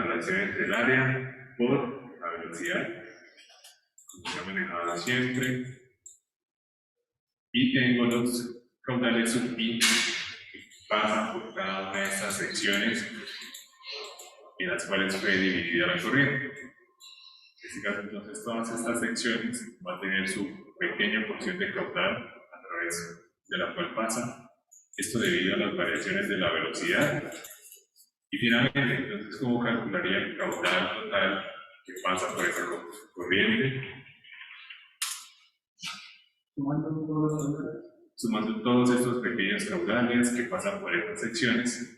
relación entre el área por la velocidad, como se ha manejado siempre, y tengo los caudales sub-I que pasan por cada una de estas secciones en las cuales fue dividida la corriente. En este caso, entonces, todas estas secciones van a tener su pequeña porción de caudal a través de la cual pasa, esto debido a las variaciones de la velocidad. Y finalmente, entonces, ¿cómo calcularía el caudal total que pasa por esa corriente? Sumando todos estos pequeños caudales que pasan por estas secciones,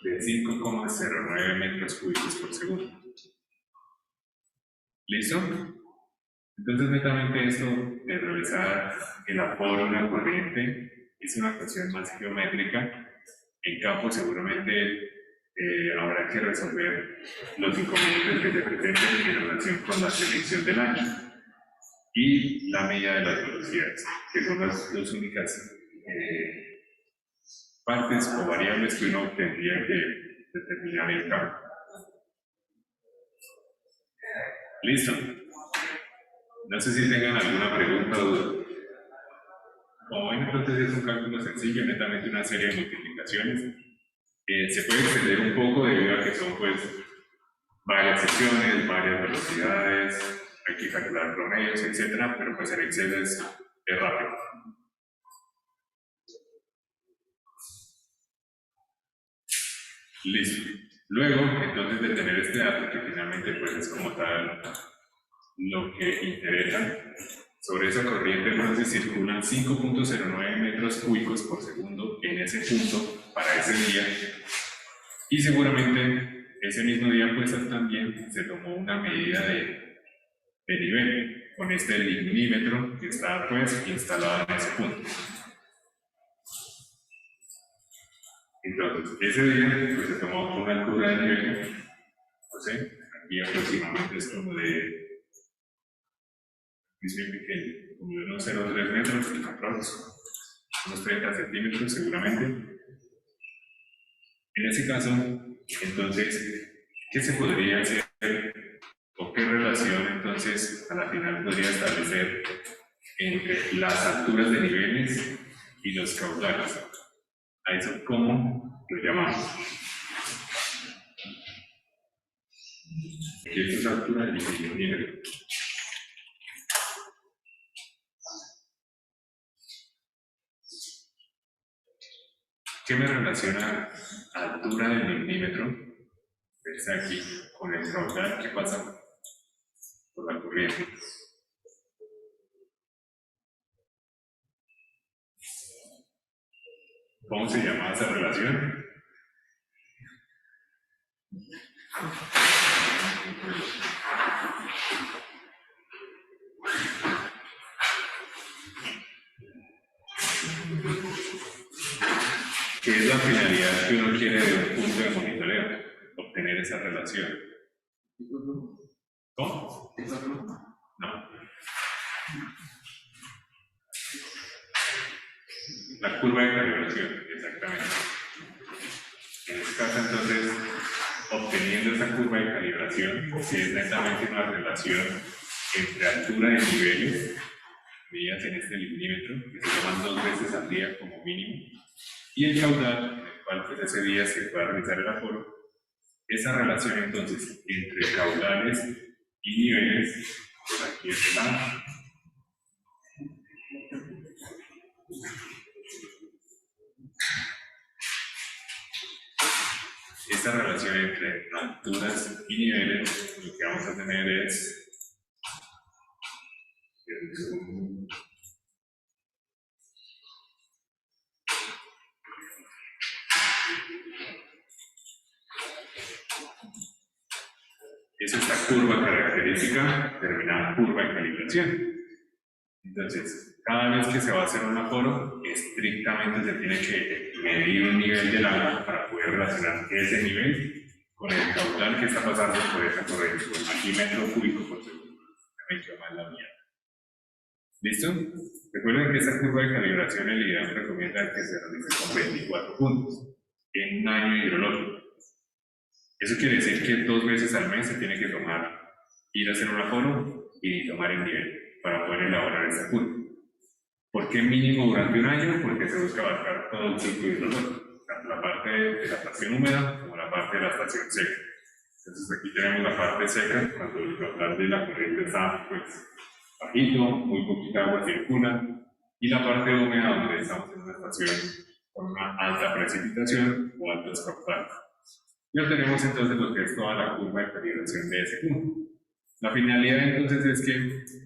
de 5,09 metros cúbicos por segundo. ¿Listo? Entonces, netamente esto de realizar el aforo de una corriente es una cuestión más geométrica. En campo seguramente habrá que resolver los inconvenientes que se presenten en relación con la selección del ancho y la medida de las velocidades, que son las dos únicas partes o variables que uno tendría que determinar en campo. ¿Listo? No sé si tengan alguna pregunta o duda. Como ven, entonces es un cálculo sencillo, netamente una serie de multiplicaciones. Se puede extender un poco debido a que son pues varias secciones, varias velocidades, hay que calcular promedios, etc. Pero pues el Excel es rápido. Listo. Luego, entonces, de tener este dato, que finalmente pues es como tal lo que interesa, sobre esa corriente entonces circulan 5,09 metros cúbicos por segundo en ese punto para ese día, y seguramente ese mismo día pues también se tomó una medida de nivel con este lignímetro que está pues instalado en ese punto. Entonces, ese día pues, se tomó una altura de nivel, no sé, aquí aproximadamente es como de, es bien pequeño, como de unos 0,3 metros, unos 30 centímetros seguramente. En ese caso, entonces, ¿qué se podría hacer o qué relación entonces a la final podría establecer entre las alturas de niveles y los caudales? A eso, ¿cómo lo llamamos? Aquí es la altura del nivel. ¿Qué me relaciona altura del milímetro? Está aquí con el caudal que pasa por la corriente. ¿Cómo se llama esa relación? ¿Qué es la finalidad que uno quiere de un punto de monitoreo? Obtener esa relación. ¿Cómo? No. La curva de calibración, exactamente. En este caso, entonces, obteniendo esa curva de calibración, que es netamente una relación entre altura de niveles, medidas en este milímetro, que se toman 2 veces al día como mínimo, y el caudal, en el cual pues, ese día se puede realizar el aforo. Esa relación entonces entre caudales y niveles, por aquí está. Esta relación entre alturas y niveles, lo que vamos a tener es es esta curva característica denominada curva de calibración. Entonces, cada vez que se va a hacer un aforo, estrictamente se tiene que medir un nivel del agua para poder relacionar ese nivel con el caudal que está pasando por esa corriente. Aquí metro cúbico por segundo. Me he hecho mal la mía. ¿Listo? Recuerden que esta curva de calibración el IDEAM recomienda que se realice con 24 puntos en un año hidrológico. Eso quiere decir que 2 veces al mes se tiene que ir a hacer un aforo y tomar el nivel para poder elaborar esta curva. ¿Por qué mínimo durante un año? Porque se busca abarcar todo el ciclo hidrológico, tanto la parte de la estación húmeda como la parte de la estación seca. Entonces aquí tenemos la parte seca, cuando el caudal de la corriente está pues, bajito, muy poquita agua circula, y la parte húmeda donde estamos en una estación con una alta precipitación o altos caudales. Y obtenemos entonces lo que es toda la curva de calibración de ese punto. La finalidad entonces es que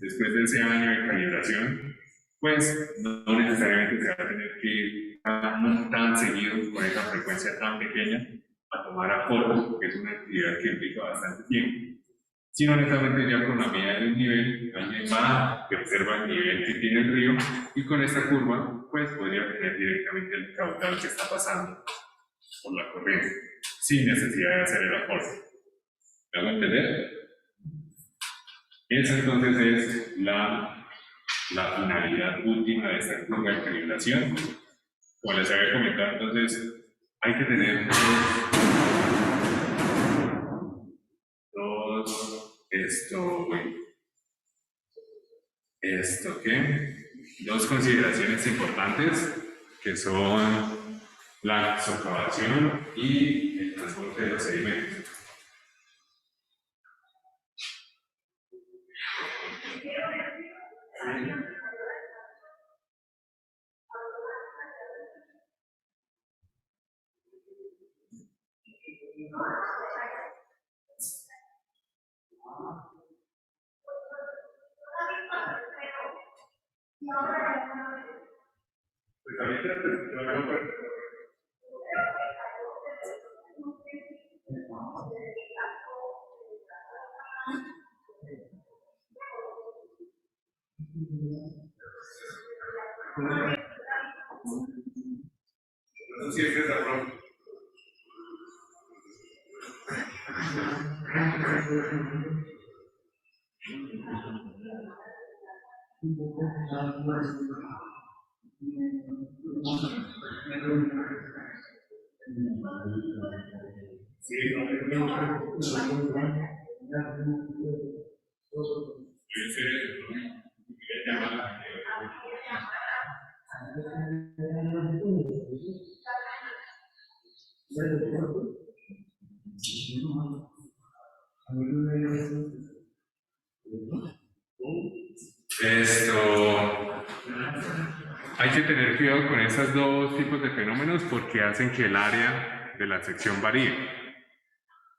después de ese año de calibración, pues no necesariamente se va a tener que ir tan seguido con esa frecuencia tan pequeña a tomar aforo, que es una actividad que implica bastante tiempo, sino netamente ya con la medida de un nivel, alguien va, que observa el nivel que tiene el río y con esta curva pues podría obtener directamente el caudal que está pasando por la corriente, sin necesidad de hacer el aforo. ¿Me hago entender? Esa entonces es la finalidad última de esta curva de calibración. Como les había comentado, entonces hay que tener dos consideraciones importantes que son la socavación y el transporte de los sedimentos. Hay que tener cuidado con esos dos tipos de fenómenos porque hacen que el área de la sección varíe.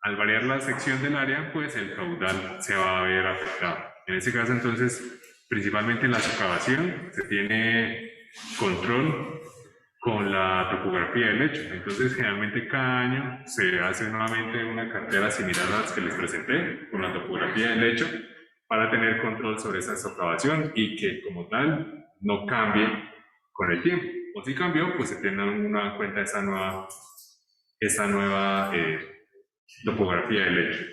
Al variar la sección del área, pues el caudal se va a ver afectado. En ese caso, entonces, principalmente en la socavación, se tiene control con la topografía del lecho. Entonces, generalmente cada año se hace nuevamente una cartera similar a las que les presenté, con la topografía del lecho, para tener control sobre esa socavación y que como tal no cambie con el tiempo. O si cambió, pues se tenga en cuenta esa nueva topografía del lecho.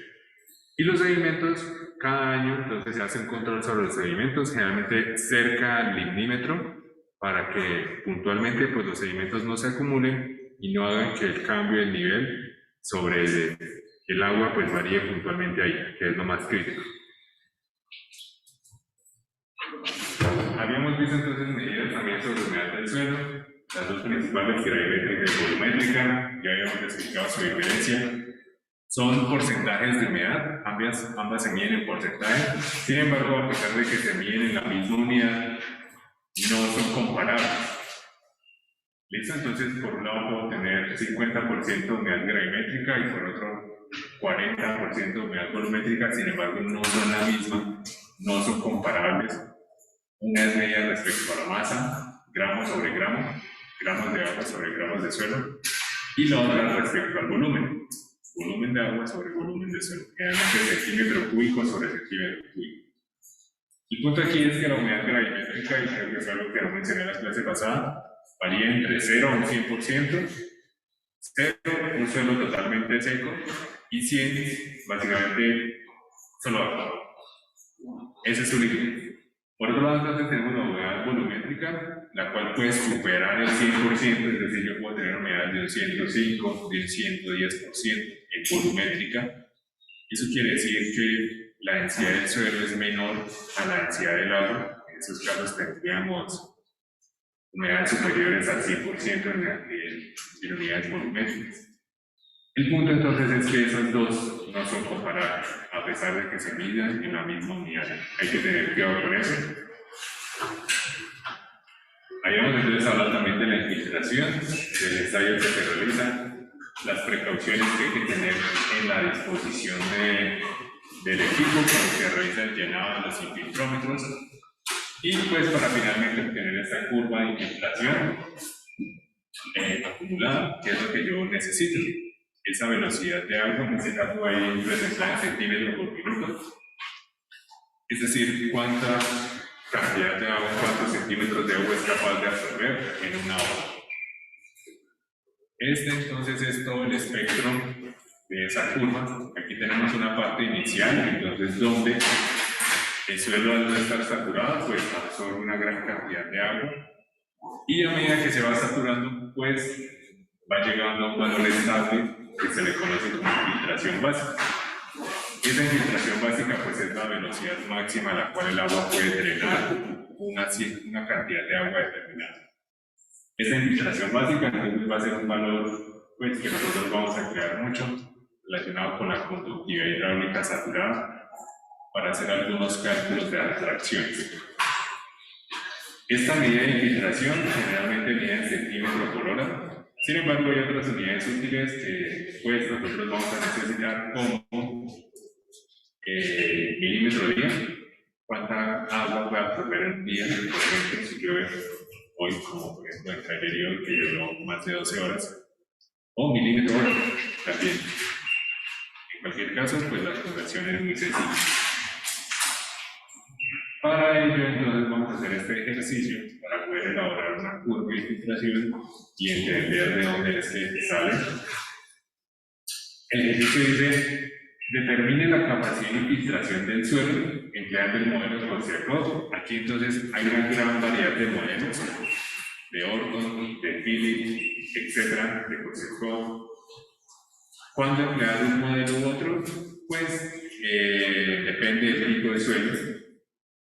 Y los sedimentos, cada año entonces se hace un control sobre los sedimentos, generalmente cerca al lignímetro, para que puntualmente pues, los sedimentos no se acumulen y no hagan que el cambio del nivel sobre el agua pues varíe puntualmente ahí, que es lo más crítico. Habíamos visto entonces medidas también sobre humedad del suelo, las dos principales, gravimétrica y volumétrica, ya habíamos explicado su diferencia. Son porcentajes de humedad, ambas se miden en porcentaje, sin embargo, a pesar de que se miden en la misma unidad, no son comparables. ¿Listo? Entonces, por un lado puedo tener 50% de humedad gravimétrica y por otro 40% de humedad volumétrica, sin embargo, no son la misma, no son comparables. Una es medida respecto a la masa, gramos sobre gramo, gramos de agua sobre gramos de suelo, y la otra respecto al volumen de agua sobre volumen de suelo, generalmente centímetro cúbico sobre centímetro cúbico. El punto aquí es que la humedad gravimétrica, y creo que es algo que no mencioné en la clase pasada, varía entre 0 a un 100%, 0 un suelo totalmente seco, y 100 básicamente solo agua. Ese es su límite. Por otro lado, entonces tenemos la humedad volumétrica, la cual puede superar el 100%, es decir, yo puedo tener humedad de un 105, de un 110% en volumétrica. Eso quiere decir que la densidad del suelo es menor a la densidad del agua. En esos casos tendríamos humedades superiores al 100% en unidades volumétricas. El punto entonces es que esos dos no son comparables, a pesar de que se midan en la misma unidad. Hay que tener cuidado con eso. Habíamos entonces hablado también de la infiltración, del ensayo que se realiza, las precauciones que hay que tener en la disposición del equipo cuando se realiza el llenado de los infiltrómetros y pues para finalmente obtener esta curva de infiltración acumulada, que es lo que yo necesito. Esa velocidad de agua, en este caso hay representada en centímetros por minuto, es decir, cuánta cantidad de agua, cuántos centímetros de agua es capaz de absorber en una hora. Este entonces es todo el espectro de esa curva. Aquí tenemos una parte inicial, entonces donde el suelo al no estar saturado, pues absorbe una gran cantidad de agua y a medida que se va saturando, pues va llegando a un valor estable que se le conoce como infiltración básica. Esa infiltración básica pues es la velocidad máxima a la cual el agua puede drenar una cantidad de agua determinada. Esa infiltración básica entonces va a ser un valor pues, que nosotros vamos a crear mucho relacionado con la conductividad hidráulica saturada para hacer algunos cálculos de abstracciones. Esta medida de infiltración generalmente mide en centímetros por hora. Sin embargo, hay otras unidades útiles que pues, nosotros vamos a necesitar como milímetro día. ¿Cuánta agua puede absorber en un día? Por ejemplo, si llueve hoy, como por ejemplo en Cayerío, que llovió más de 12 horas, o milímetro hora también. En cualquier caso, pues la conversión es muy sencilla. Para ello, entonces, vamos a hacer este ejercicio para poder elaborar una curva de infiltración y entender de dónde es que sale. El ejercicio dice: determine la capacidad de infiltración del suelo empleando el modelo de Kostiakov. Aquí entonces hay una gran variedad de modelos, de Orton, de Phillips, etcétera, de Kostiakov. ¿Cuándo emplear un modelo u otro? Pues depende del tipo de suelo,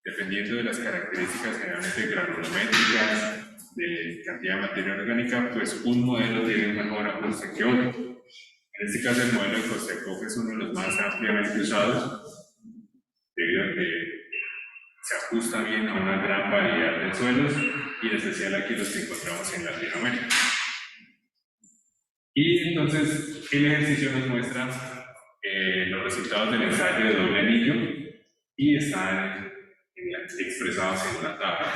dependiendo de las características generalmente granulométricas, de cantidad de materia orgánica, pues un modelo tiene un mejor ajuste que otro. En este caso, el modelo de Kostiakov es uno de los más ampliamente usados, debido a que se ajusta bien a una gran variedad de suelos, y en especial aquí los que encontramos en Latinoamérica. Y entonces, el ejercicio nos muestra los resultados del ensayo de doble anillo y están expresados en una tabla.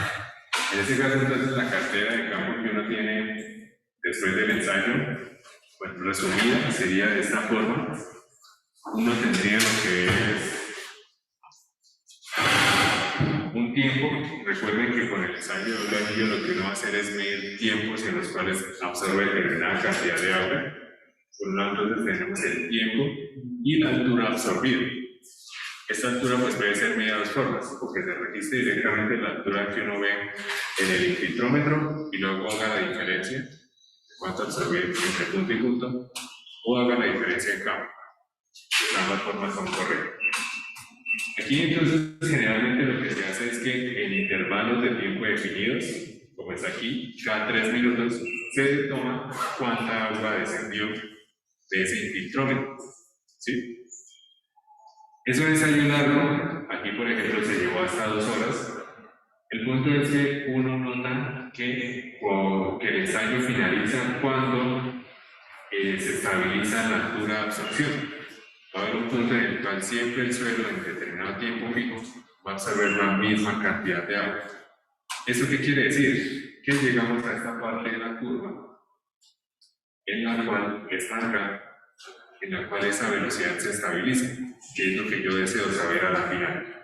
En este caso, entonces, la cartera de campo que uno tiene después del ensayo, pues resumida, sería de esta forma. Uno tendría lo que es un tiempo. Recuerden que con el ensayo de doble anillo lo que uno va a hacer es medir tiempos en los cuales absorbe determinada cantidad de agua. Por un lado, entonces tenemos el tiempo y la altura absorbida. Esta altura pues puede ser medida de dos formas, o que se registre directamente la altura que uno ve en el infiltrómetro y luego haga la diferencia de cuánto absorbe entre punto y punto, o haga la diferencia en campo. Ambas formas son correctas. Aquí entonces generalmente lo que se hace es que en intervalos de tiempo definidos, como es aquí, cada 3 minutos se toma cuánta agua descendió de ese infiltrómetro. ¿Sí? Es un ensayo largo, aquí por ejemplo se llevó hasta 2 horas. El punto es que uno nota que el ensayo finaliza cuando se estabiliza la altura de absorción. Va a haber un punto en el cual siempre el suelo en determinado tiempo fijo va a absorber la misma cantidad de agua. ¿Eso qué quiere decir? Que llegamos a esta parte de la curva en la cual estanca, en la cual esa velocidad se estabiliza, que es lo que yo deseo saber a la final.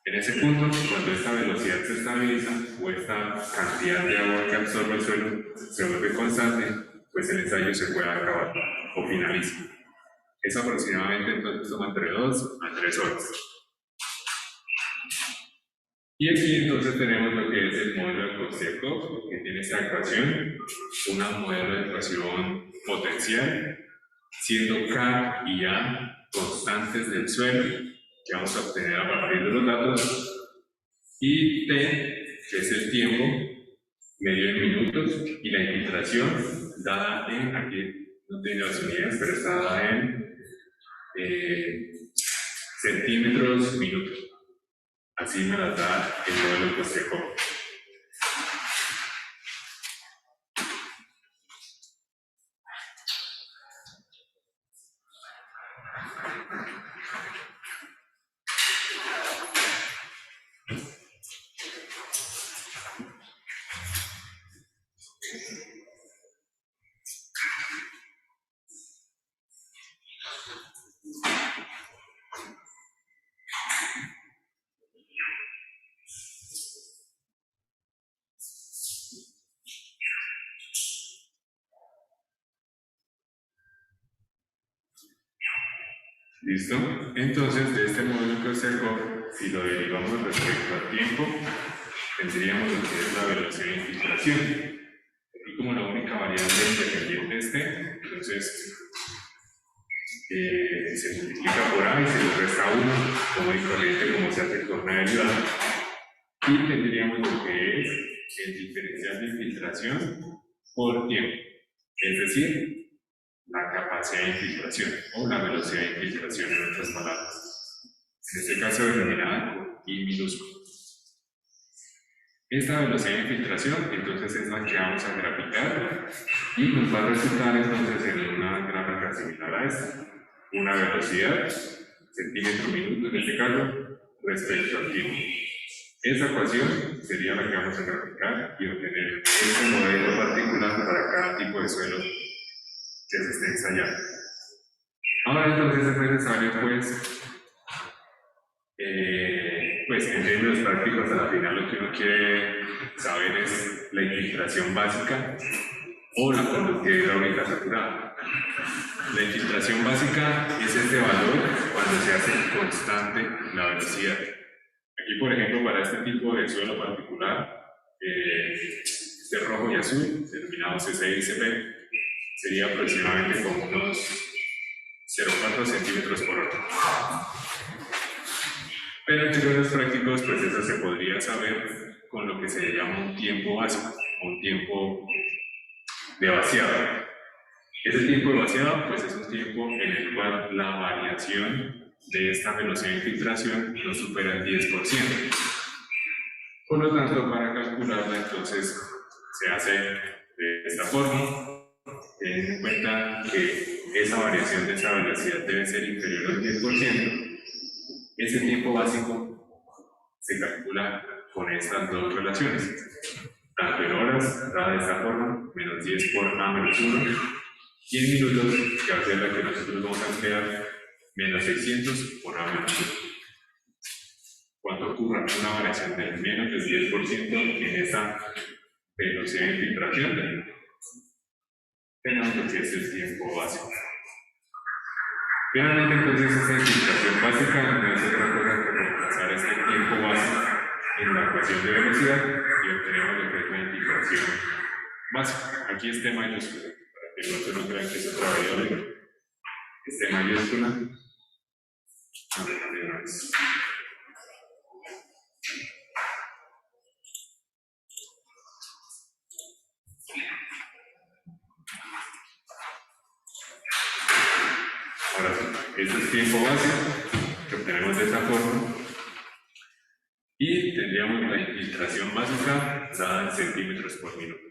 En ese punto, cuando esta velocidad se estabiliza o esta cantidad de agua que absorbe el suelo se vuelve constante, pues el ensayo se puede acabar o finaliza. Es aproximadamente, entonces toma entre 2 a 3 horas. Y aquí entonces tenemos lo que es el modelo de Kosteikov, que tiene esta ecuación, una modelo de ecuación potencial, siendo K y A constantes del suelo, que vamos a obtener a partir de los datos, y T, que es el tiempo, medio en minutos, y la infiltración dada en, aquí no tengo las unidades, pero está dada en centímetros minutos. Así me las da el modelo de Kosteikov. ¿Listo? Entonces, de este modelo de Kosteikov, si lo derivamos respecto al tiempo, tendríamos lo que es la velocidad de infiltración. Aquí como la única variable independiente esté, entonces se multiplica por A y se le resta 1, como y corriente, como se hace con una derivada. Y tendríamos lo que es el diferencial de infiltración por tiempo, es decir, la capacidad de infiltración o la velocidad de infiltración en otras palabras. En este caso denominada con I minúsculo. Esta velocidad de infiltración entonces es la que vamos a graficar y nos va a resultar entonces en una gráfica similar a esta. Una velocidad, centímetro minuto en este caso, respecto al tiempo. Esa ecuación sería la que vamos a graficar y obtener este modelo particular para cada tipo de suelo que se esté ensayando. Ahora entonces es necesario pues en términos prácticos al final lo que uno quiere saber es la infiltración básica o la conductividad hidráulica saturada. La infiltración básica es este valor cuando se hace constante la velocidad. Aquí por ejemplo para este tipo de suelo particular, este rojo y azul, denominado CC y CP, sería aproximadamente como unos 0,4 centímetros por hora. Pero en términos prácticos, pues eso se podría saber con lo que se llama un tiempo básico, un tiempo de vaciado. Ese tiempo de vaciado, pues es un tiempo en el cual la variación de esta velocidad de infiltración no supera el 10%. Por lo tanto, para calcularla, entonces, se hace de esta forma, teniendo en cuenta que esa variación de esa velocidad debe ser inferior al 10%. Ese tiempo básico se calcula con estas dos relaciones, tanto en horas, dada de esta forma, menos 10 por A menos 1, y en minutos, que va a ser la que nosotros vamos a emplear, menos 600 por A menos 1. Cuando ocurra una variación del menos del 10% en esa velocidad de infiltración, tenemos lo que es el tiempo básico. Finalmente, entonces, esta infiltración básica no es otra cosa que reemplazar este tiempo básico en la ecuación de velocidad y obtenemos lo que es la infiltración básica. Aquí es T mayúscula, para que no crean que es otra variable. Es T mayúscula. Ahora sí, este es tiempo básico que obtenemos de esta forma y tendríamos la infiltración básica dada en centímetros por minuto.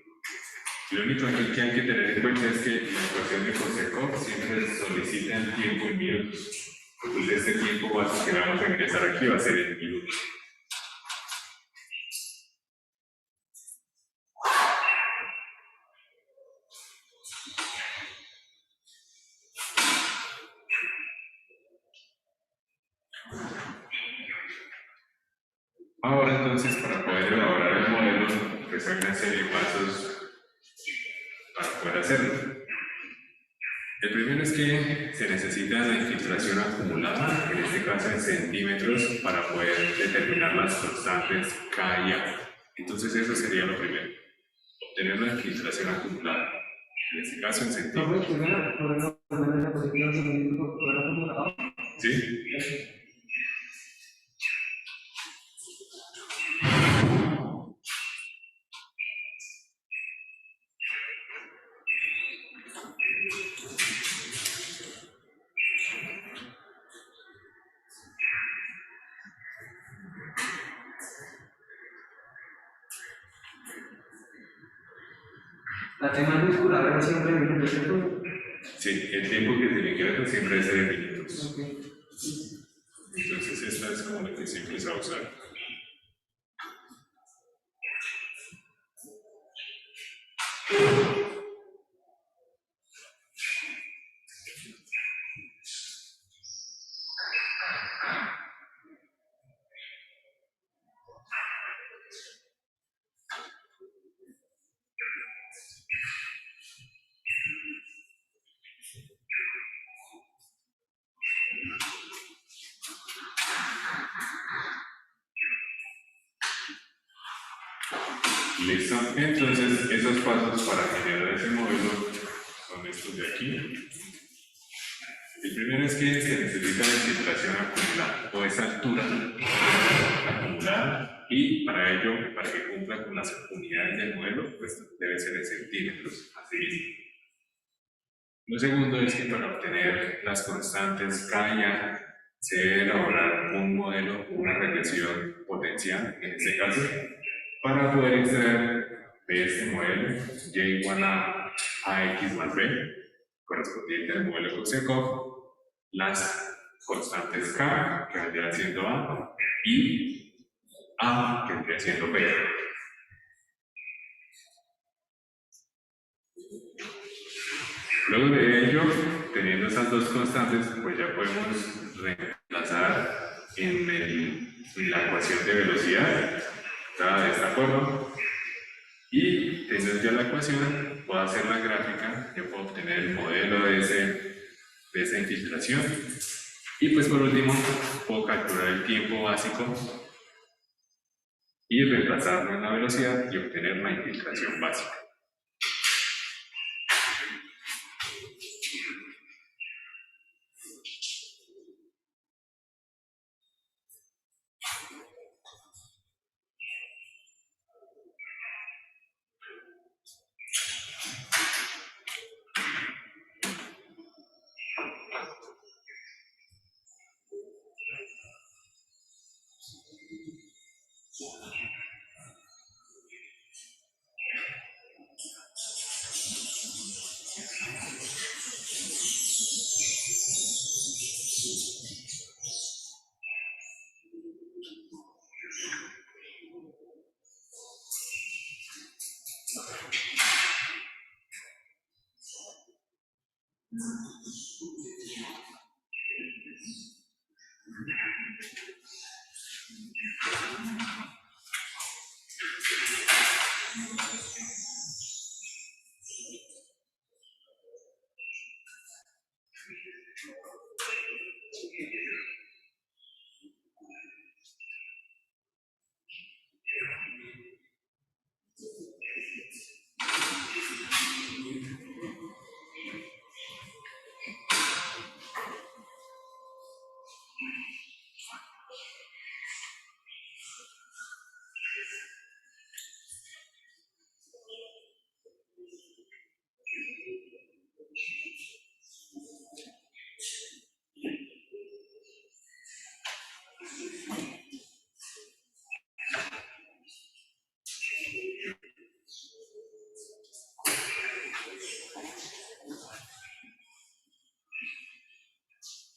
Lo único que hay que tener en cuenta es que la ecuación de Kosteikov siempre solicita el tiempo en minutos. Entonces este tiempo básico que vamos a ingresar aquí va a ser en minutos. Ahora entonces, para poder elaborar el modelo, pues hay una serie de pasos para poder hacerlo. El primero es que se necesita la infiltración acumulada, en este caso en centímetros, para poder determinar las constantes K y A. Entonces eso sería lo primero, obtener la infiltración acumulada, en este caso en centímetros. ¿Sí? La T mayúscula era siempre minutos, ¿cierto? Sí, el tiempo que se le quiere siempre es de minutos. Okay. Entonces esta es como la que siempre se va a usar. Listo. Entonces, esos pasos para generar ese modelo son estos de aquí. El primero es que se necesita la infiltración acumulada, o esa altura acumulada, y para ello, para que cumpla con las unidades del modelo, pues debe ser en centímetros, así mismo. Lo segundo es que para obtener las constantes K y A, se debe elaborar un modelo, una regresión potencial, en este caso, para poder extraer de este modelo y igual a AX más B, correspondiente al modelo Korsakoff, las constantes K, que vendría siendo A, y A, que vendría siendo B. Luego de ello, teniendo esas dos constantes, pues ya podemos reemplazar en la ecuación de velocidad, ¿está de acuerdo? Y teniendo ya la ecuación, puedo hacer la gráfica, yo puedo obtener el modelo de esa infiltración. Y pues por último, puedo calcular el tiempo básico y reemplazarlo en la velocidad y obtener la infiltración básica.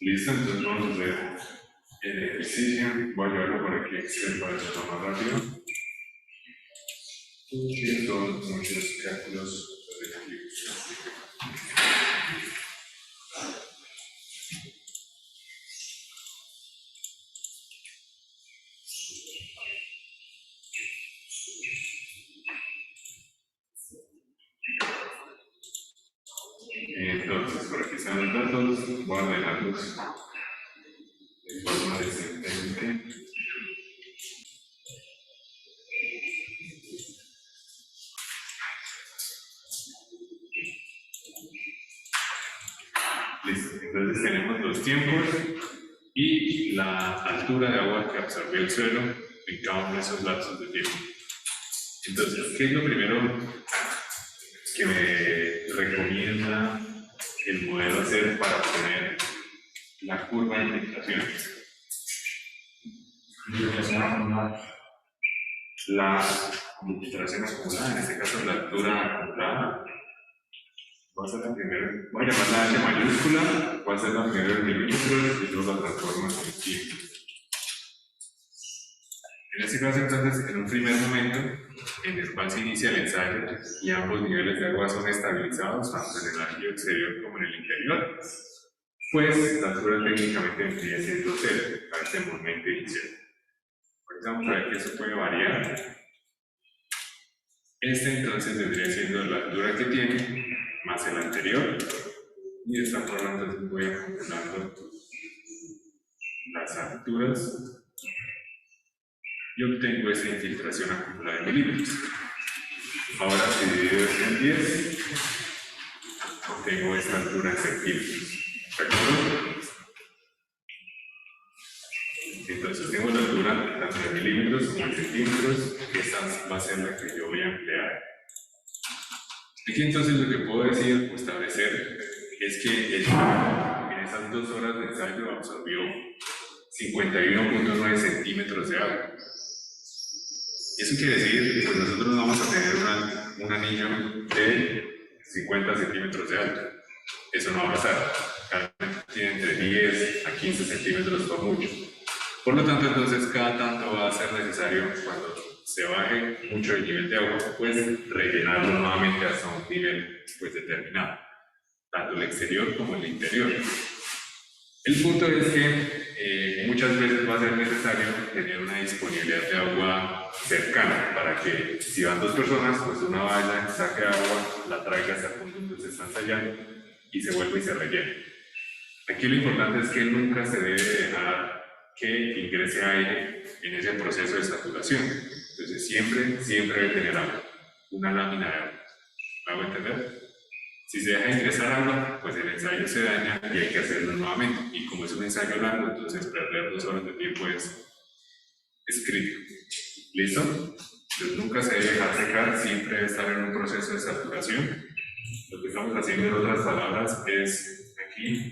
Listo, entonces vamos a hacer el ejercicio. Voy a llevarlo por aquí Excel para hacerlo más rápido. Y son muchos cálculos repetitivos. Entonces, por aquí están los datos, voy a ordenarlos de forma descendente. Listo, entonces tenemos los tiempos y la altura de agua que absorbió el suelo en cada uno de esos lapsos de tiempo. Entonces, ¿qué es lo primero que me recomienda el modelo hacer para obtener la curva de infiltración? La infiltración acumulada, en este caso la altura acumulada, va a ser la primera, voy a llamarla H mayúscula, va a ser la primera en milímetros y luego la transformo en tiempo. En este caso, entonces, en un primer momento, en el cual se inicia el ensayo y ambos niveles de agua son estabilizados, tanto en el arquillo exterior como en el interior, pues la altura técnicamente vendría siendo 0 a este momento inicial. Ahorita vamos a ver que eso puede variar. Este entonces vendría siendo la altura que tiene más el anterior, y de esta forma entonces voy acumulando las alturas y obtengo esa infiltración acumulada en milímetros. Ahora, si divido esto en 10, obtengo esta altura en centímetros. ¿De acuerdo? Entonces tengo la altura tanto en milímetros como en centímetros, que esta va a ser la que yo voy a emplear. Aquí entonces lo que puedo decir o establecer es que el suelo en esas 2 horas de ensayo absorbió 51.9 centímetros de agua. Eso quiere decir que pues nosotros vamos a tener un anillo de 50 centímetros de alto. Eso no va a pasar. Cada tiene entre 10 a 15 centímetros por mucho. Por lo tanto, entonces, cada tanto va a ser necesario, cuando se baje mucho el nivel de agua, pues rellenarlo nuevamente hasta un nivel pues determinado, tanto el exterior como el interior. El punto es que muchas veces va a ser necesario tener una disponibilidad de agua cercana para que si van 2 personas, pues una vaya, saque agua, la traiga hasta el punto donde se está ensayando y se vuelve y se rellena. Aquí lo importante es que nunca se debe dejar que ingrese aire en ese proceso de saturación. Entonces siempre debe tener agua, una lámina de agua. ¿Me hago entender? Si se deja ingresar agua, pues el ensayo se daña y hay que hacerlo nuevamente. Y como es un ensayo largo, entonces perder 2 horas de tiempo es crítico. ¿Listo? Entonces nunca se debe dejar secar, siempre debe estar en un proceso de saturación. Lo que estamos haciendo en otras palabras es aquí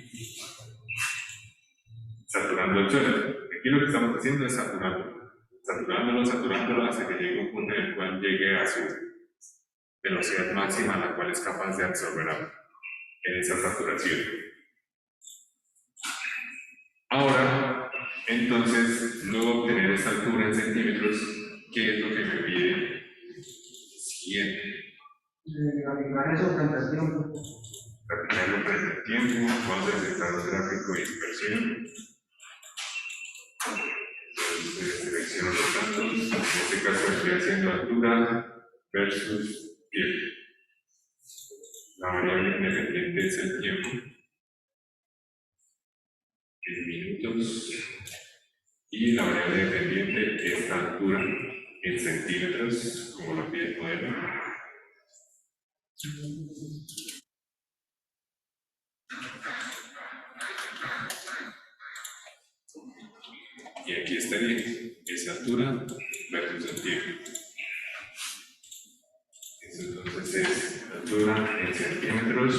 saturando el suelo. Aquí lo que estamos haciendo es saturándolo hasta que llegue un punto en el cual llegue a su velocidad máxima, la cual es capaz de absorber agua en esa saturación. Ahora, entonces, luego obtener esta altura en centímetros, ¿qué es lo que me pide? Siguiente. Aplicar eso frente al tiempo. Aplicarlo frente al tiempo, vamos a seleccionar el gráfico de dispersión. Entonces, selecciono los datos, en este caso estoy haciendo altura versus tiempo. La variable independiente es el tiempo, en minutos, y la variable dependiente es la altura en centímetros, como lo pide el modelo. Y aquí estaría esa altura versus el tiempo. Eso entonces es altura en centímetros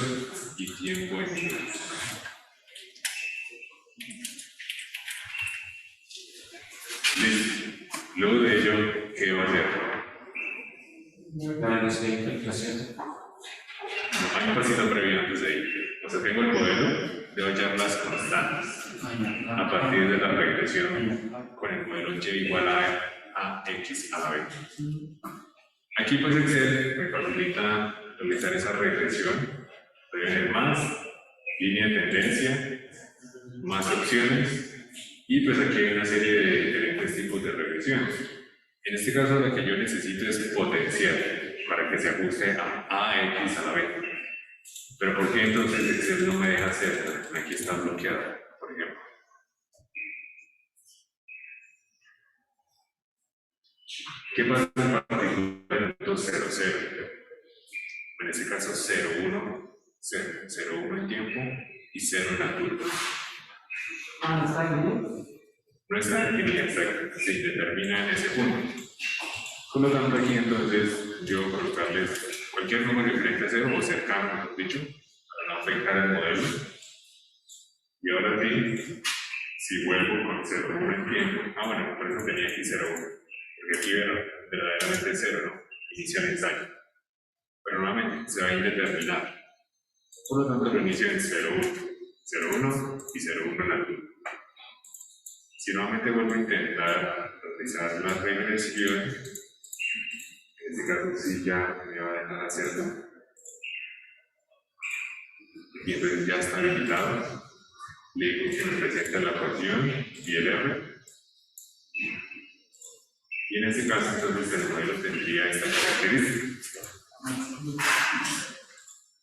y tiempo en minutos. Listo. Luego de ello, ¿qué va a hacer? Hay un pasito previo antes de ir. O sea, tengo el modelo, debo hallar las constantes a partir de la regresión con el modelo y igual a x a la b. Aquí pues Excel me facilita realizar esa regresión. Debe tener más, línea de tendencia, más opciones, y pues aquí hay una serie de diferentes tipos de regresiones. En este caso lo que yo necesito es potencial para que se ajuste a x a la b. Pero ¿por qué entonces Excel no me deja hacerlo? Aquí está bloqueado, por ejemplo. ¿Qué pasa en particular en el 0, 0? En este caso 0, 1, 0, 0, 1 en tiempo y 0 en la curva. ¿no está aquí? No está definida exacta, se determina en ese punto. Por lo tanto, aquí entonces yo colocarles cualquier número diferente a 0 o cercano, mejor dicho, para no afectar el modelo. Y ahora sí, si vuelvo con 0, 1 en tiempo, bueno, por eso tenía aquí 0, 1, porque aquí era verdaderamente 0, ¿no? Inicio el ensayo. Pero nuevamente se va a indeterminar. Por lo tanto, lo inicio en 0, 1, 0, 1 y 0, 1 en la curva. Si nuevamente vuelvo a intentar realizar la regresión, en este caso sí ya me va a dejar hacerlo. Y entonces ya está habilitado. Le digo que me presenta la ecuación y el R. Y en este caso entonces el modelo tendría esta característica.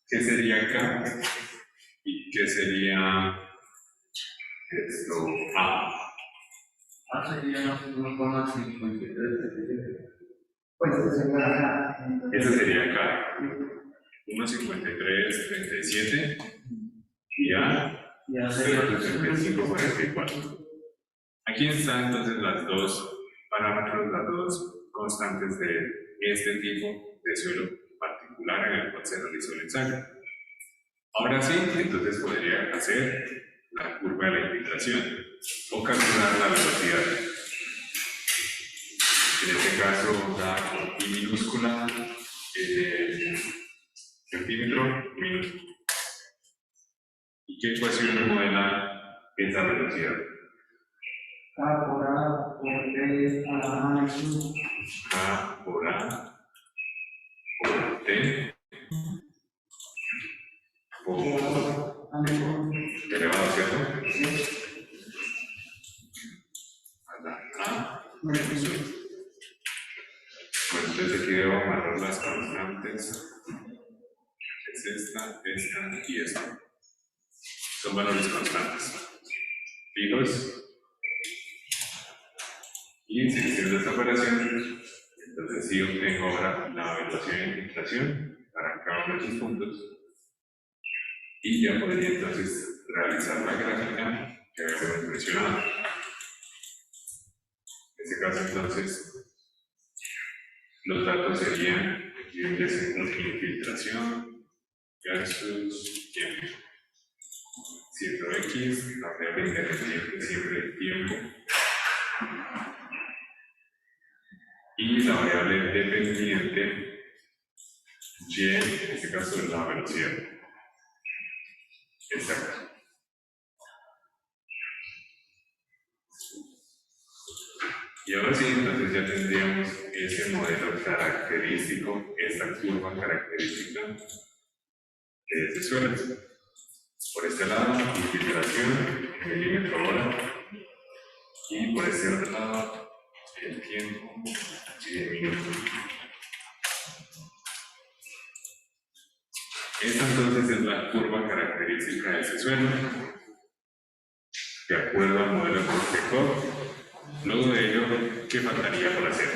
¿Qué sería acá? ¿Y qué sería esto? A. Sería 1,53. Pues eso sería acá. Eso sería acá. 1,5337 y A. Ya sería 0,6544. Aquí están entonces las dos parámetros, las dos constantes de este tipo de suelo particular en el cual se realizó el ensayo. Ahora sí, entonces podría hacer la curva de la infiltración o calcular la velocidad. En este caso, da con I minúscula, centímetro, minuto. ¿Y qué ecuación me modela esa velocidad? A por A por T a la máxima. A por A por T por elevado, ¿cierto? A la A. Bueno, entonces aquí debo amarrar las constantes. Es esta y esta. Son valores constantes. Fijos. Y si hicimos esta operación, entonces sí obtengo ahora la velocidad de infiltración para cada uno de esos puntos. Y ya podría entonces realizar la gráfica que habíamos mencionado. En este caso entonces los datos serían aquí infiltración versus tiempo. Siendo X, la variable independiente siempre el tiempo. Y la variable dependiente Y, en este caso es la velocidad. Exacto. Y ahora sí, entonces ya tendríamos ese modelo característico, esta curva característica de ese suelo. Por este lado, infiltración en milímetro hora. Y por este otro lado, el tiempo en minutos. Esta entonces es la curva característica de ese suelo. De acuerdo al modelo constructor. Luego de ello, ¿qué faltaría por hacer?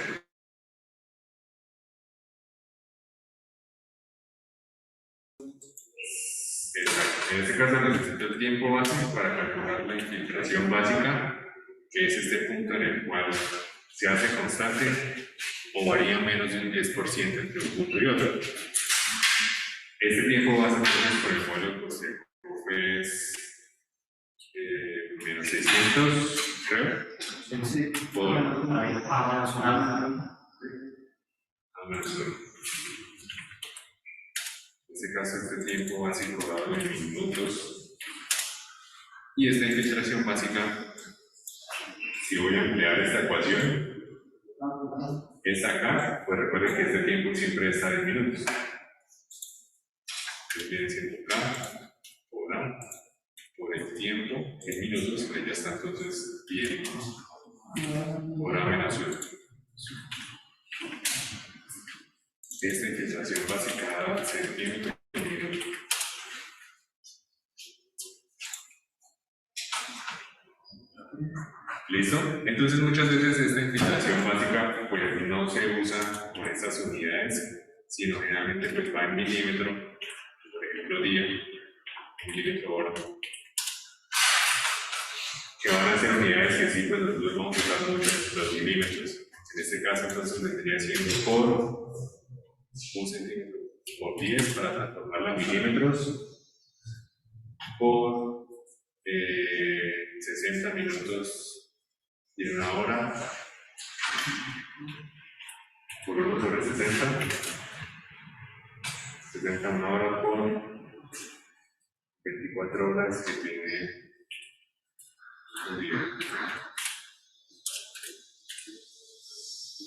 Exacto. En este caso necesito el tiempo básico para calcular la infiltración básica, que es este punto en el cual se hace constante o varía menos de un 10% entre un punto y otro. Este tiempo básico por el modelo constructor es menos 600, creo. Sí. Por menos 1. menos 1. En este caso, este tiempo básico dado en minutos. Y esta infiltración básica, si voy a emplear esta ecuación, es acá, pues recuerden que este tiempo siempre está en minutos. Entonces viene siendo K por A por el tiempo en minutos, pues ya está entonces bien por A menos 1. Esta infiltración básica dada centímetro por minuto. ¿Listo? Entonces muchas veces esta infiltración básica pues no se usa con estas unidades, sino generalmente pues va en milímetro, por ejemplo día, milímetro hora, que van a ser unidades que sí pues los vamos a usar mucho, los milímetros. En este caso entonces vendría siendo por un centímetro por 10 para transformarla a milímetros por 60 minutos y en una hora por 1 sobre 60, 60 una hora por 24 horas que tiene un día.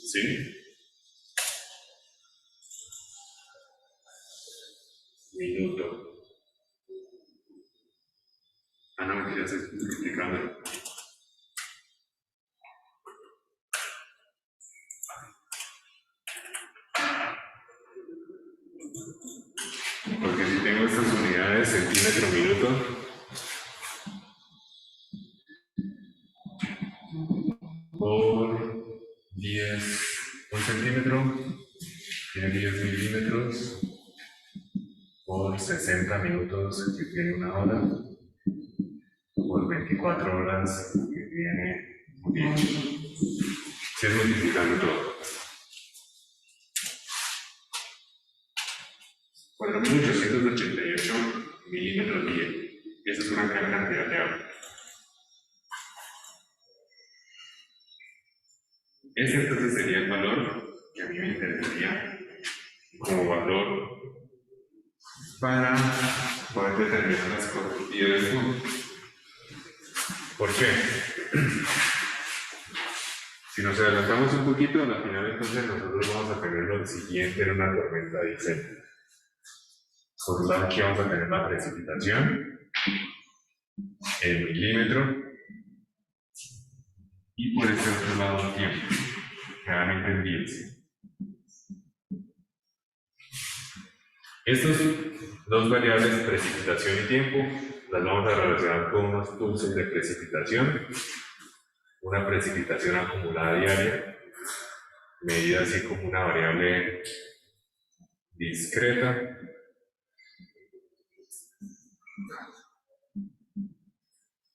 ¿Sí? Minuto. Ah, no, ya estoy multiplicando. Porque si tengo estas unidades centímetro minuto, por 10, un centímetro, tiene 10 milímetros, por 60 minutos, que tiene una hora, por 24 horas, que tiene un día. Si es multiplicando todo. 4.888 milímetros día. Y esa es una gran cantidad de agua. Ese entonces sería el valor que a mí me interesaría como valor para poder determinar las correctividades del flujo. ¿Por qué? Si nos adelantamos un poquito, al final entonces nosotros vamos a tener lo siguiente en una tormenta de incendio. Por un lado aquí vamos a tener la precipitación en milímetro y por este otro lado el tiempo, claramente en días. Estas dos variables, precipitación y tiempo, las vamos a relacionar con unos pulsos de precipitación, una precipitación acumulada diaria, medida así como una variable discreta.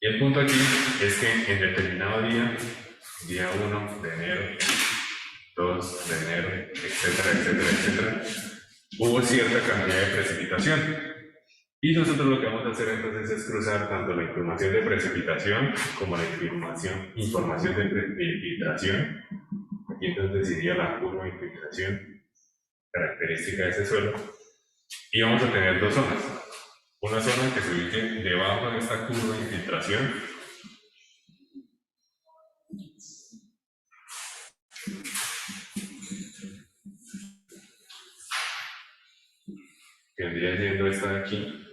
Y el punto aquí es que en determinado día, día 1 de enero, 2 de enero, etcétera, etcétera, etcétera, hubo cierta cantidad de precipitación. Y nosotros lo que vamos a hacer entonces es cruzar tanto la información de precipitación como la información de infiltración. Aquí entonces iría la curva de infiltración, característica de ese suelo. Y vamos a tener dos zonas. Una zona que se ubique debajo de esta curva de infiltración. Que vendría siendo esta de aquí.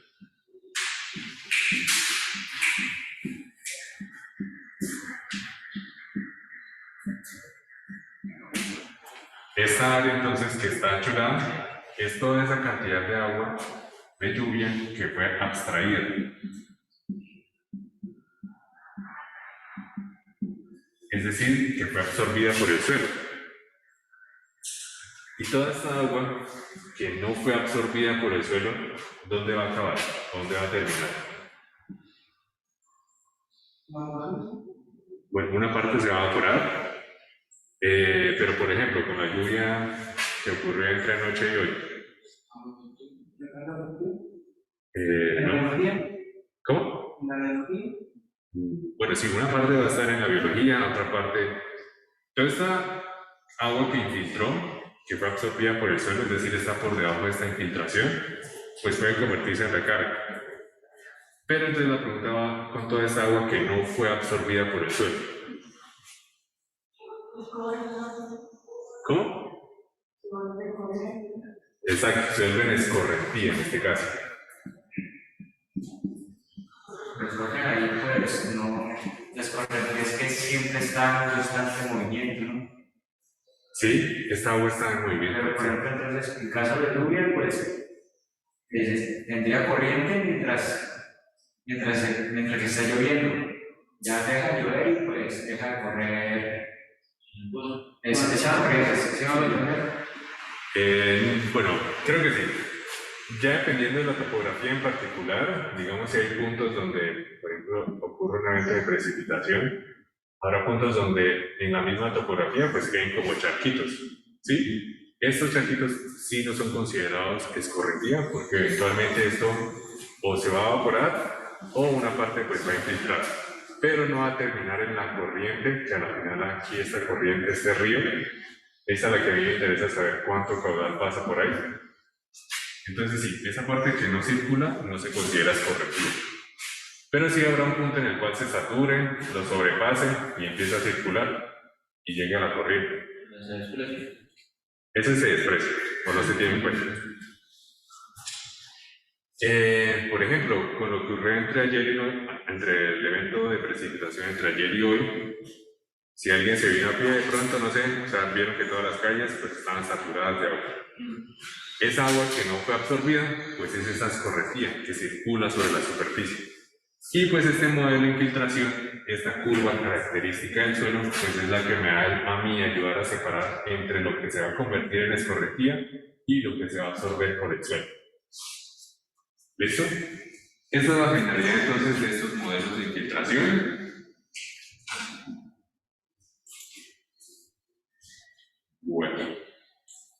Esta área entonces que está achurada es toda esa cantidad de agua de lluvia que fue abstraída. Es decir, que fue absorbida por el suelo. Y toda esta agua que no fue absorbida por el suelo, ¿dónde va a acabar? ¿Dónde va a terminar? Bueno, una parte se va a evaporar, pero por ejemplo, con la lluvia que ocurrió entre anoche y hoy. ¿No? ¿Cómo? Bueno, sí, una parte va a estar en la biología, otra parte. Toda esta agua que infiltró, que fue absorbida por el suelo, es decir, está por debajo de esta infiltración, pues puede convertirse en recarga. Pero entonces la pregunta va con toda esta agua que no fue absorbida por el suelo. ¿Cómo? Exacto, se vuelve en escorrentía en este caso. Ahí pues no, escorrentía es que siempre está en constante movimiento, ¿no? Sí, esta agua está en movimiento. Pero por ejemplo, entonces, en caso de lluvia, pues tendría corriente mientras está lloviendo. ya deja de llover y pues deja de correr. Esa va a llover. Bueno, creo que sí. Ya dependiendo de la topografía en particular, digamos si hay puntos donde, por ejemplo, ocurre un evento de precipitación, habrá puntos donde en la misma topografía pues queden como charquitos, ¿sí? Estos charquitos sí no son considerados escorrentía porque eventualmente esto o se va a evaporar o una parte pues va a infiltrar, pero no va a terminar en la corriente, que a la final aquí esta corriente, este río, esa es la que a mí me interesa saber cuánto caudal pasa por ahí. Entonces sí, esa parte que no circula no se considera escorrentía. Pero sí habrá un punto en el cual se sature, lo sobrepase y empiece a circular y llegue a la corriente. Ese se desprecia o no se tiene en cuenta. Por ejemplo, con lo que ocurrió entre ayer y hoy, entre el evento de precipitación entre ayer y hoy, si alguien se vino a pie de pronto, no sé, o sea, vieron que todas las calles pues estaban saturadas de agua. Esa agua que no fue absorbida, pues es esa escorrentía que circula sobre la superficie. Y pues este modelo de infiltración, esta curva característica del suelo, pues es la que me va a mí ayudar a separar entre lo que se va a convertir en escorrentía y lo que se va a absorber por el suelo. ¿Listo? Esta es la finalidad entonces de estos modelos de infiltración. Bueno,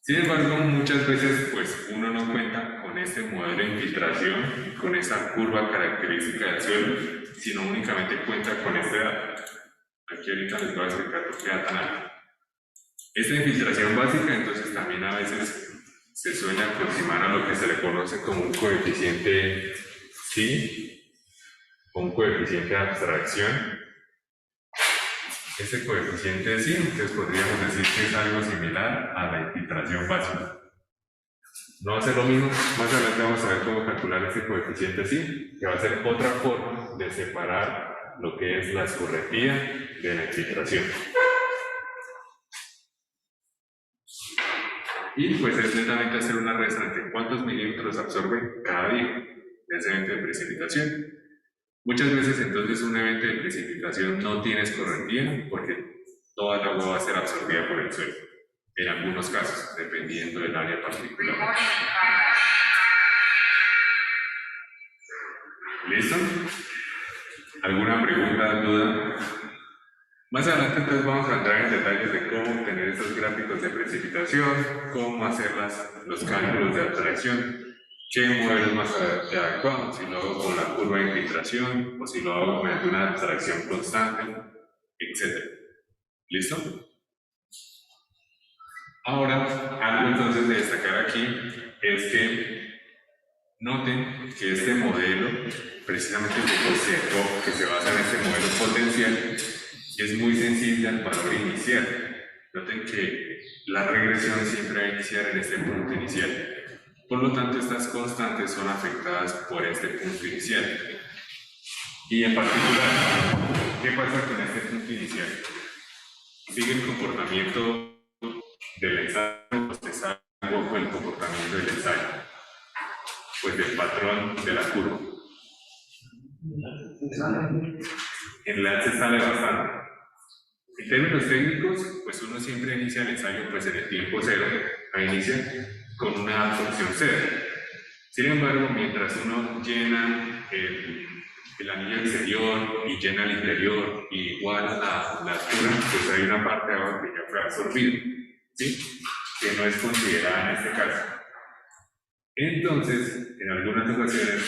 sin embargo, muchas veces pues uno no cuenta con este modelo de infiltración, con esta curva característica del suelo, sino únicamente cuenta con este dato. Aquí ahorita les voy a explicar por qué da tan alto. Esta infiltración básica entonces también a veces se suele aproximar a lo que se le conoce como un coeficiente psi, o un coeficiente de abstracción. Este coeficiente psi, entonces podríamos decir que es algo similar a la infiltración básica. No va a ser lo mismo, más adelante vamos a ver cómo calcular este coeficiente psi, que va a ser otra forma de separar lo que es la escorrentía de la infiltración. Y pues es netamente hacer una resta entre cuántos milímetros absorbe cada día de ese evento de precipitación. Muchas veces entonces un evento de precipitación no tiene escorrentía porque toda el agua va a ser absorbida por el suelo, en algunos casos, dependiendo del área particular. ¿Listo? ¿Alguna pregunta, duda? Más adelante entonces vamos a entrar en detalles de cómo obtener esos gráficos de precipitación, cómo hacer los cálculos de abstracción, qué modelo es más adecuado, si lo hago con la curva de infiltración o si lo hago mediante una abstracción constante, etc. ¿Listo? Ahora, algo entonces de destacar aquí es que noten que este modelo, precisamente que se basa en este modelo potencial, es muy sensible al valor inicial. Noten que la regresión siempre va a iniciar en este punto inicial. Por lo tanto, estas constantes son afectadas por este punto inicial. Y en particular, ¿qué pasa con este punto inicial? Sigue el comportamiento del ensayo, pues algo con el comportamiento del ensayo, pues del patrón de la curva. En realidad se sale bastante. En términos técnicos, pues uno siempre inicia el ensayo pues en el tiempo cero, inicia con una absorción cero. Sin embargo, mientras uno llena el anillo exterior y llena el interior y igual a la altura, pues hay una parte de agua que ya fue absorbida, ¿sí? Que no es considerada en este caso. Entonces, en algunas ocasiones,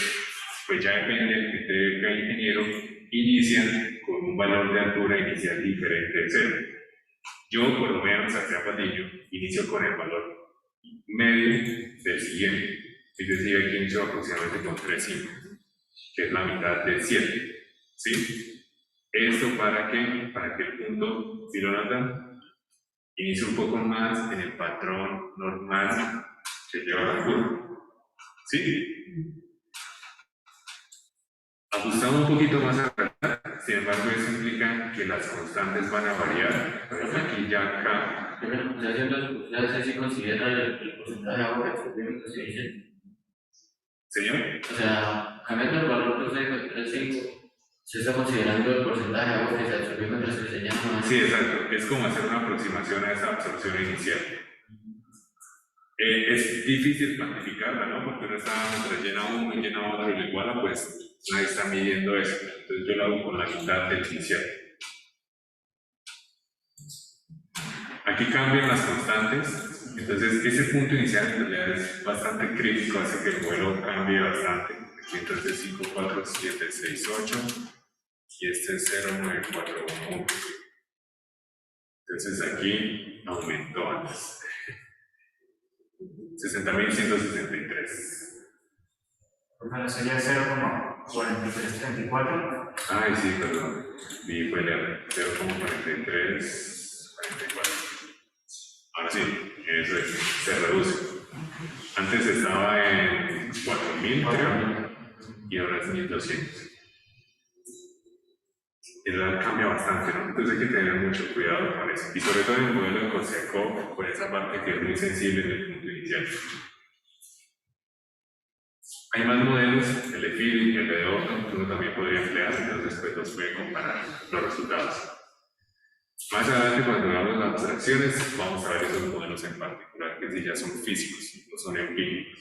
pues ya depende del criterio de cada ingeniero, inician con un valor de altura inicial diferente de cero. Yo, por lo menos, hacia Patiño, inicio con el valor medio del siguiente. Es decir, aquí inicio aproximadamente con 3,5, que es la mitad del 7. ¿Sí? Esto para que el punto, si lo notan, inicie un poco más en el patrón normal que lleva la curva. ¿Sí? Ajustando un poquito más a la, sin embargo, eso implica que las constantes van a variar. Pues aquí ya acá. Ya se considera el porcentaje de agua que se dice. ¿Señor? O sea, cambiando el valor que usted de 3,5, Se está considerando el porcentaje de agua que se absorbió mientras que se llama. Sí, exacto. Es como hacer una aproximación a esa absorción inicial. Es difícil cuantificarla, ¿no? Porque uno está rellena uno, llena otro y lo iguala, pues nadie está midiendo eso. Entonces yo lo hago con la mitad del inicial. Aquí cambian las constantes, entonces ese punto inicial en realidad es bastante crítico, hace que el modelo cambie bastante. Aquí entonces 5, 4, 7, 6, 8 y este es 0, 9, 4, 1, 1. Entonces aquí aumentó antes. 60.163. Bueno, sería 0,4334. Ay, sí, perdón. Vi fue el error. 0,4344. Ahora sí, eso es, se reduce. Antes estaba en 4.000, creo, y ahora es 1.200. Y cambia bastante, ¿no? Entonces hay que tener mucho cuidado con eso. Y sobre todo en el modelo de Consejo, por esa parte que es muy sensible en el punto inicial. Hay más modelos, el de Philip y el de Otto, que uno también podría emplear, entonces pues los puede comparar los resultados. Más adelante, cuando hablamos de abstracciones, vamos a ver esos modelos en particular, que sí ya son físicos, no son empíricos.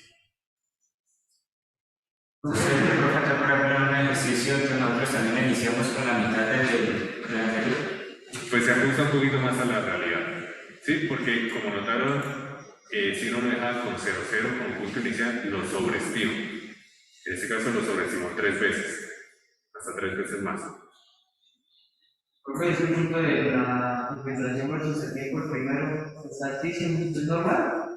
Un ejercicio que nosotros también iniciamos con la mitad de la anterior. Pues se ajusta un poquito más a la realidad, ¿sí? Porque como notaron, si uno lo deja con 0,0 como punto inicial, lo sobreestima. En este caso lo sobreestimó 3 veces, hasta 3 veces más. Creo que ese punto de la infiltración versus el tiempo, el primero, ¿es altísimo? ¿Es normal?